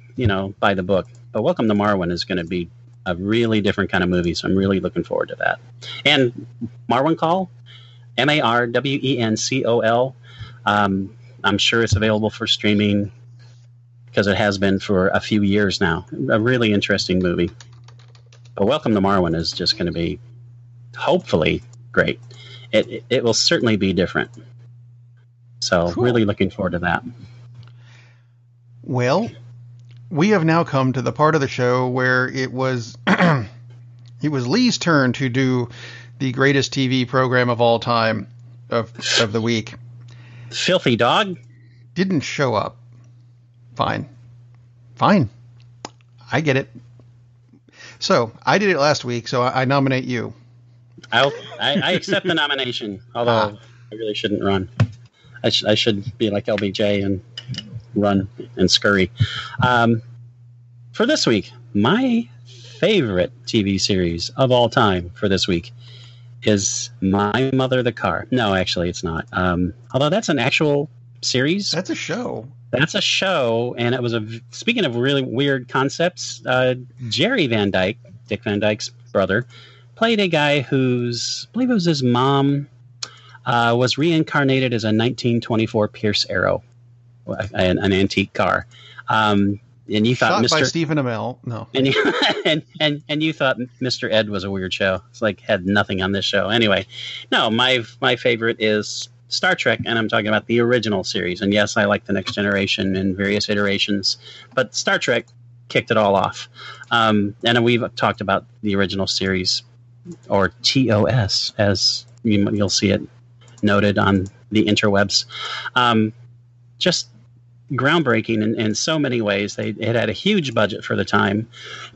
S2: by the book. But Welcome to Marwen is going to be a really different kind of movie. So I'm really looking forward to that. And Marwen Call, Marwencol. I'm sure it's available for streaming because it has been for a few years now. A really interesting movie. But Welcome to Marwen is just going to be hopefully great. It will certainly be different. So cool. Really looking forward to that.
S1: Well, we have now come to the part of the show where it was Lee's turn to do the greatest TV program of all time of the week.
S2: Filthy dog
S1: didn't show up. Fine. I get it. So I did it last week, so I nominate you.
S2: I accept the nomination, although I really shouldn't run. I should be like LBJ and run and scurry. For this week, my favorite TV series of all time for this week is My Mother the Car. No, actually, it's not. Although that's an actual series.
S1: That's a show.
S2: That's a show, and it was speaking of really weird concepts, Jerry Van Dyke, Dick Van Dyke's brother, played a guy whose, I believe it was his mom, was reincarnated as a 1924 Pierce Arrow, an antique car. And you thought
S1: Shot by Stephen Amell. No.
S2: And you thought Mr. Ed was a weird show. It's like had nothing on this show. Anyway, no, my favorite is Star Trek, and I'm talking about the original series. And yes, I like the Next Generation and various iterations, but Star Trek kicked it all off. And we've talked about the original series, or TOS, as you'll see it noted on the interwebs. Just groundbreaking in so many ways. It had a huge budget for the time,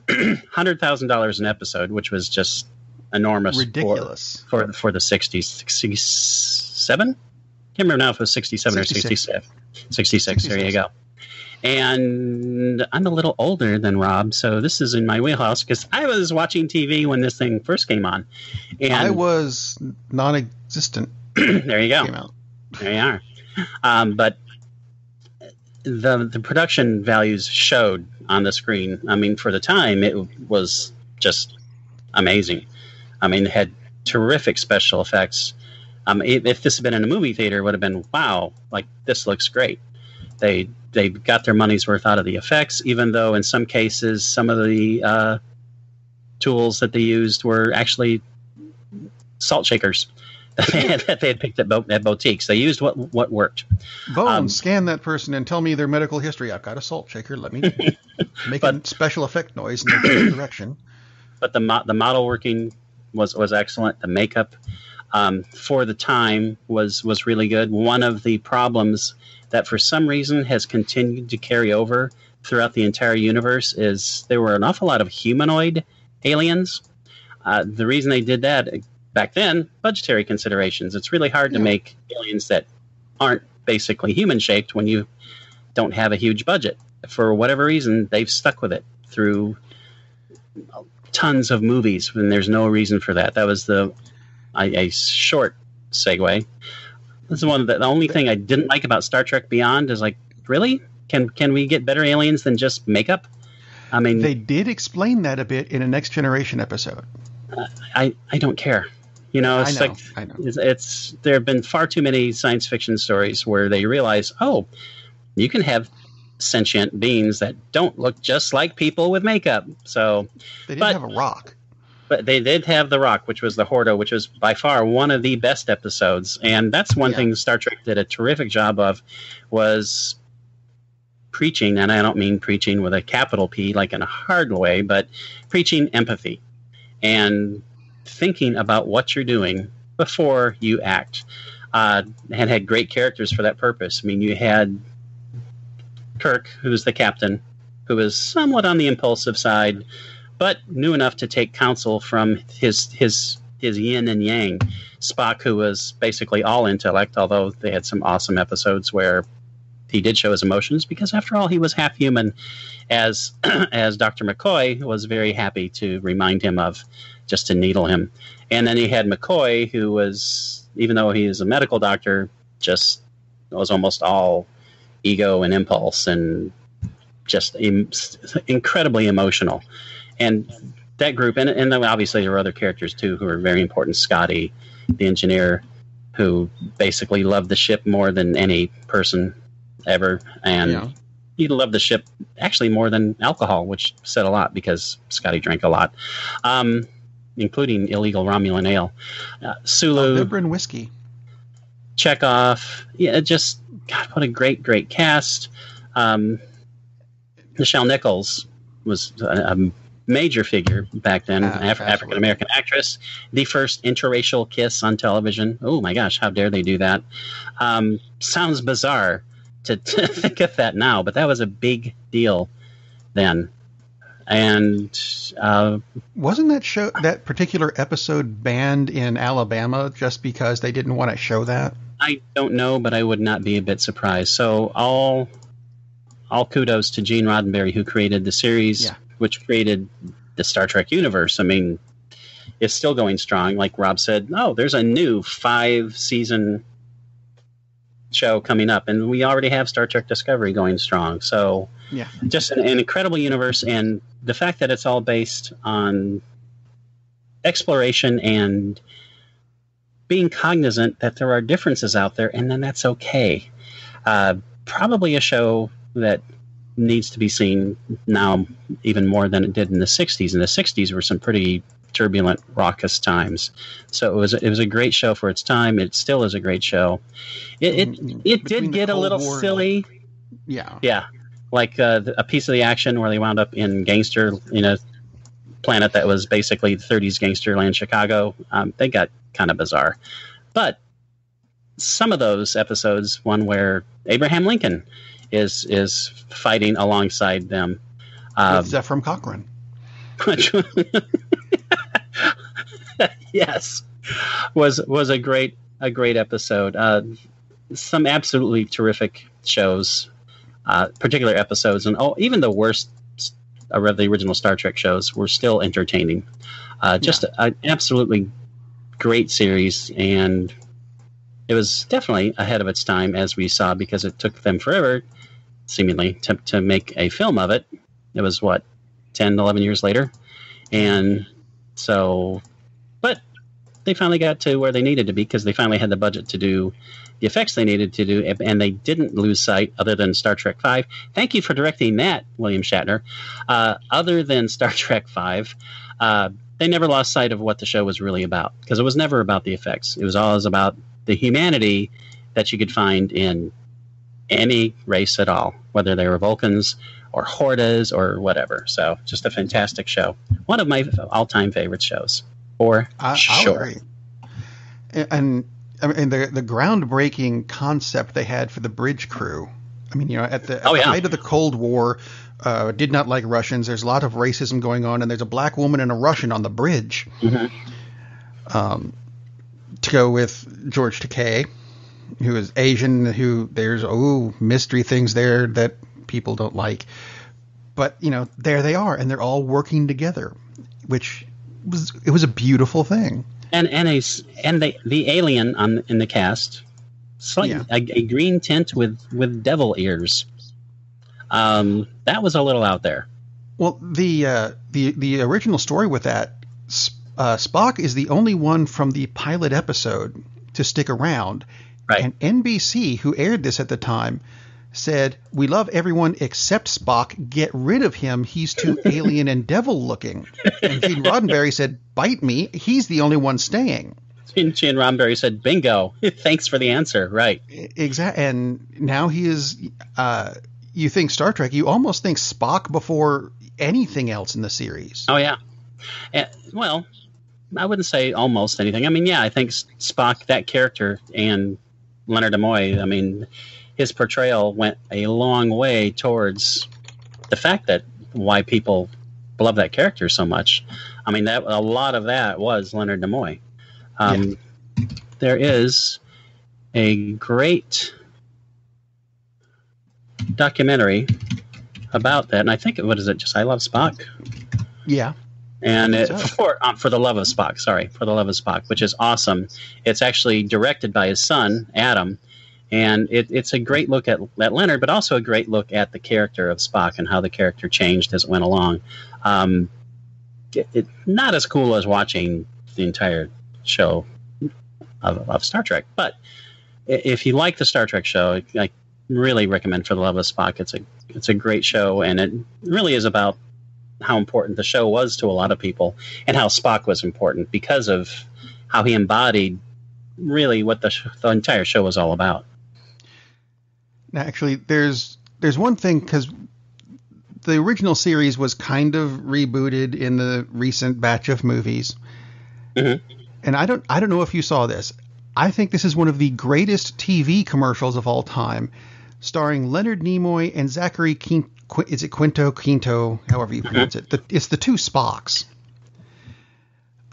S2: $100,000 an episode, which was just enormous,
S1: ridiculous
S2: for the 60s. 67? Can't remember now if it was 67 66. Or 66. There you go. And I'm a little older than Rob, so this is in my wheelhouse because I was watching TV when this thing first came on. And
S1: I was non-existent.
S2: There you go.
S1: Came out.
S2: There you are. But the production values showed on the screen. I mean, for the time, it was just amazing. I mean, it had terrific special effects. If this had been in a movie theater, it would have been, wow, like, this looks great. They got their money's worth out of the effects, even though in some cases some of the tools that they used were actually salt shakers that they had picked at boutiques. They used what worked.
S1: Bones, scan that person and tell me their medical history. I've got a salt shaker. Let me make a special effect noise in the direction.
S2: But the model working was excellent. The makeup for the time was really good. One of the problems that for some reason has continued to carry over throughout the entire universe is there were an awful lot of humanoid aliens. The reason they did that back then, budgetary considerations. It's really hard to make aliens that aren't basically human-shaped when you don't have a huge budget. For whatever reason, they've stuck with it through tons of movies when there's no reason for that. That was a short segue. This is the only thing I didn't like about Star Trek Beyond is, like, really? Can we get better aliens than just makeup? I mean,
S1: they did explain that a bit in a Next Generation episode.
S2: I don't care. You know, it's
S1: I know.
S2: It's there have been far too many science fiction stories where they realize, oh, you can have sentient beings that don't look just like people with makeup. So
S1: they didn't have a rock.
S2: But they did have The Rock, which was the Hordo, which was by far one of the best episodes. And that's one thing Star Trek did a terrific job of, was preaching, and I don't mean preaching with a capital P, like in a hard way, but preaching empathy and thinking about what you're doing before you act. And had great characters for that purpose. I mean, you had Kirk, who was the captain, who was somewhat on the impulsive side, but knew enough to take counsel from his yin and yang. Spock, who was basically all intellect, although they had some awesome episodes where he did show his emotions, because after all, he was half human, as Dr. McCoy was very happy to remind him of, just to needle him. And then he had McCoy, who was, even though he is a medical doctor, just was almost all ego and impulse and just incredibly emotional. And that group, and then obviously there were other characters too who were very important. Scotty, the engineer, who basically loved the ship more than any person ever. And he loved the ship actually more than alcohol, which said a lot because Scotty drank a lot, including illegal Romulan ale. Sulu.
S1: Vibrin whiskey.
S2: Chekhov. Yeah, just, God, what a great cast. Nichelle Nichols was a major figure back then, African-American actress. The first interracial kiss on television. Oh my gosh, how dare they do that? Sounds bizarre to think of that now, but that was a big deal then. And
S1: wasn't that particular episode banned in Alabama just because they didn't want to show that?
S2: I don't know, but I would not be a bit surprised. So all kudos to Gene Roddenberry, who created the series, which created the Star Trek universe. I mean, it's still going strong. Like Rob said, there's a new 5-season show coming up, and we already have Star Trek Discovery going strong. So just an incredible universe, and the fact that it's all based on exploration and being cognizant that there are differences out there, and then that's okay. Probably a show that needs to be seen now even more than it did in the 60s. In the 60s were some pretty turbulent, raucous times. So it was a great show for its time. It still is a great show. It did get a little silly. Yeah. Like a piece of the action where they wound up in a planet that was basically the 30s gangsterland Chicago. They got kind of bizarre. But some of those episodes, one where Abraham Lincoln is fighting alongside them.
S1: With Zephram Cochrane.
S2: Yes, was a great episode. Some absolutely terrific shows, particular episodes, and even the worst of the original Star Trek shows were still entertaining. Just an absolutely great series, and it was definitely ahead of its time, as we saw, because it took them forever seemingly, to make a film of it. It was, 10, 11 years later. And so, but they finally got to where they needed to be because they finally had the budget to do the effects they needed to do, and they didn't lose sight other than Star Trek V. Thank you for directing that, William Shatner. Other than Star Trek V, they never lost sight of what the show was really about, because it was never about the effects. It was always about the humanity that you could find in any race at all, whether they were Vulcans or Hortas or whatever. So just a fantastic show. One of my all-time favorite shows, for sure.
S1: I'll agree. And I mean, the groundbreaking concept they had for the bridge crew. I mean, at the height of the Cold War, did not like Russians. There's a lot of racism going on, and there's a black woman and a Russian on the bridge. Mm-hmm. To go with George Takei, who is Asian, who there's mystery things there that people don't like. But, there they are, and they're all working together, which was a beautiful thing. And
S2: the alien in the cast, slightly a green tint with devil ears. That was a little out there.
S1: Well, the original story with that, Spock is the only one from the pilot episode to stick around.
S2: Right.
S1: And NBC, who aired this at the time, said, "We love everyone except Spock. Get rid of him. He's too alien and devil looking." And Gene Roddenberry said, "Bite me. He's the only one staying."
S2: Gene Roddenberry said, "Bingo. Thanks for the answer." Right.
S1: Exactly. And now he is. You think Star Trek, you almost think Spock before anything else in the series.
S2: Oh yeah. Well, I wouldn't say almost anything. I mean, I think Spock, that character, and Leonard Nimoy, I mean, his portrayal went a long way towards the fact that why people love that character so much. I mean, that a lot of that was Leonard Nimoy. There is a great documentary about that, and I think just I Love Spock?
S1: Yeah.
S2: And for the Love of Spock, For the Love of Spock, which is awesome. It's actually directed by his son, Adam, and it's a great look at Leonard, but also a great look at the character of Spock and how the character changed as it went along. Not as cool as watching the entire show of Star Trek, but if you like the Star Trek show, I really recommend For the Love of Spock. It's a great show, and it really is about how important the show was to a lot of people, and how Spock was important because of how he embodied really what the entire show was all about.
S1: Now, actually, there's one thing, because the original series was kind of rebooted in the recent batch of movies. Mm-hmm. And I don't know if you saw this. I think this is one of the greatest TV commercials of all time, starring Leonard Nimoy and Zachary Quinto, however you pronounce it. It's the two Spocks.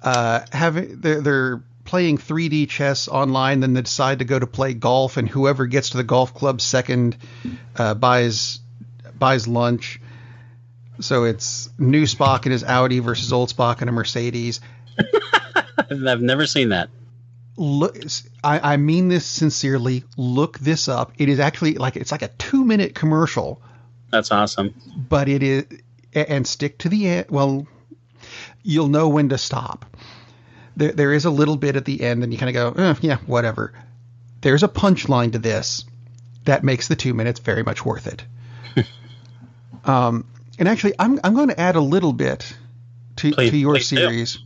S1: They're playing 3D chess online, then they decide to go to play golf, and whoever gets to the golf club second buys lunch. So it's new Spock in his Audi versus old Spock in a Mercedes.
S2: I've never seen that.
S1: Look, I mean this sincerely. Look this up. It is actually it's like a 2-minute commercial.
S2: That's awesome.
S1: But it is, and stick to the end. Well, you'll know when to stop. There is a little bit at the end, and you kind of go, yeah, whatever. There's a punchline to this that makes the 2 minutes very much worth it. And actually, I'm going to add a little bit to your series do.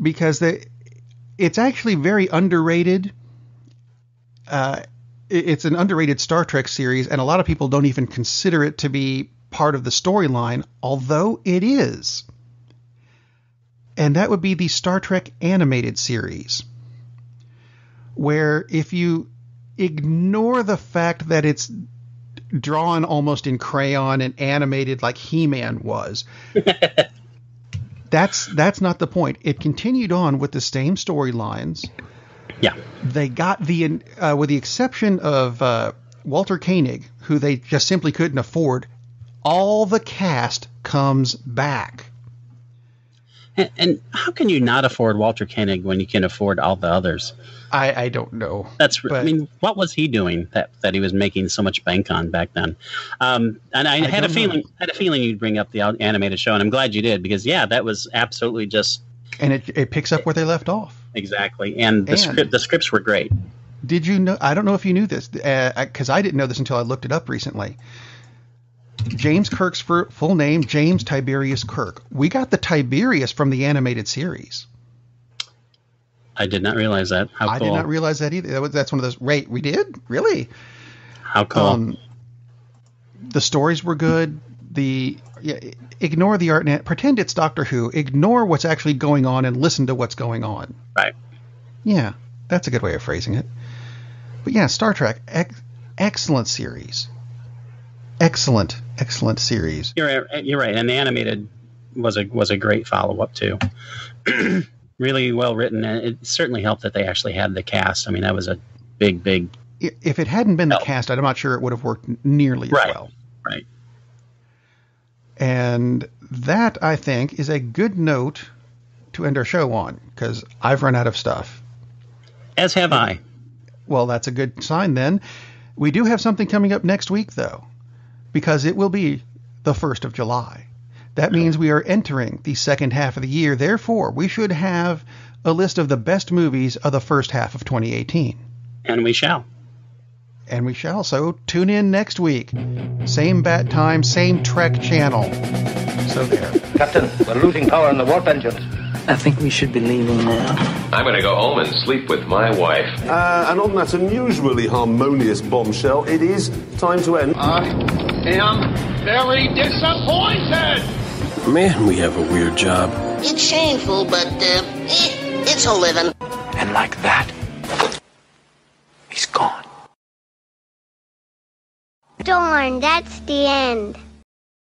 S1: Because it's actually very underrated. It's an underrated Star Trek series, and a lot of people don't even consider it to be part of the storyline, although it is. And that would be the Star Trek animated series, where if you ignore the fact that it's drawn almost in crayon and animated like He-Man was, that's not the point. It continued on with the same storylines.
S2: Yeah.
S1: They got with the exception of Walter Koenig, who they just simply couldn't afford, all the cast comes back.
S2: And how can you not afford Walter Koenig when you can afford all the others?
S1: I don't know.
S2: I mean, what was he doing that he was making so much bank on back then? And I had a feeling you'd bring up the animated show, and I'm glad you did, because that was absolutely just.
S1: And it picks up where they left off.
S2: Exactly, and the scripts were great.
S1: Did you know? I don't know if you knew this, because I didn't know this until I looked it up recently. James Kirk's full name, James Tiberius Kirk. We got the Tiberius from the animated series.
S2: I did not realize that. How cool.
S1: I did not realize that either. That's one of those. Wait, we did? Really?
S2: How cool.
S1: The stories were good. Ignore the art net. Pretend it's Doctor Who. Ignore what's actually going on and listen to what's going on.
S2: Right.
S1: Yeah, that's a good way of phrasing it. But yeah, Star Trek, excellent series. Excellent series.
S2: You're right. And the animated was a great follow-up, too. Really well written, and it certainly helped that they actually had the cast. I mean, that was a big.
S1: If it hadn't been the cast, I'm not sure it would have worked nearly as well.
S2: Right.
S1: And that, I think, is a good note to end our show on, because I've run out of stuff.
S2: As have I.
S1: Well, that's a good sign then. We do have something coming up next week, though, because it will be the 1st of July. That means we are entering the second half of the year. Therefore, we should have a list of the best movies of the first half of 2018.
S2: And we shall.
S1: So tune in next week. Same bat time, same Trek channel. So there.
S3: Captain, we're losing power in the warp engines.
S4: I think we should be leaving now.
S5: I'm going to go home and sleep with my wife.
S6: And on that unusually harmonious bombshell, it is time to end.
S7: I am very disappointed!
S8: Man, we have a weird job.
S9: It's shameful, but, it's a living.
S4: And like that, he's gone.
S10: Darn, that's the end.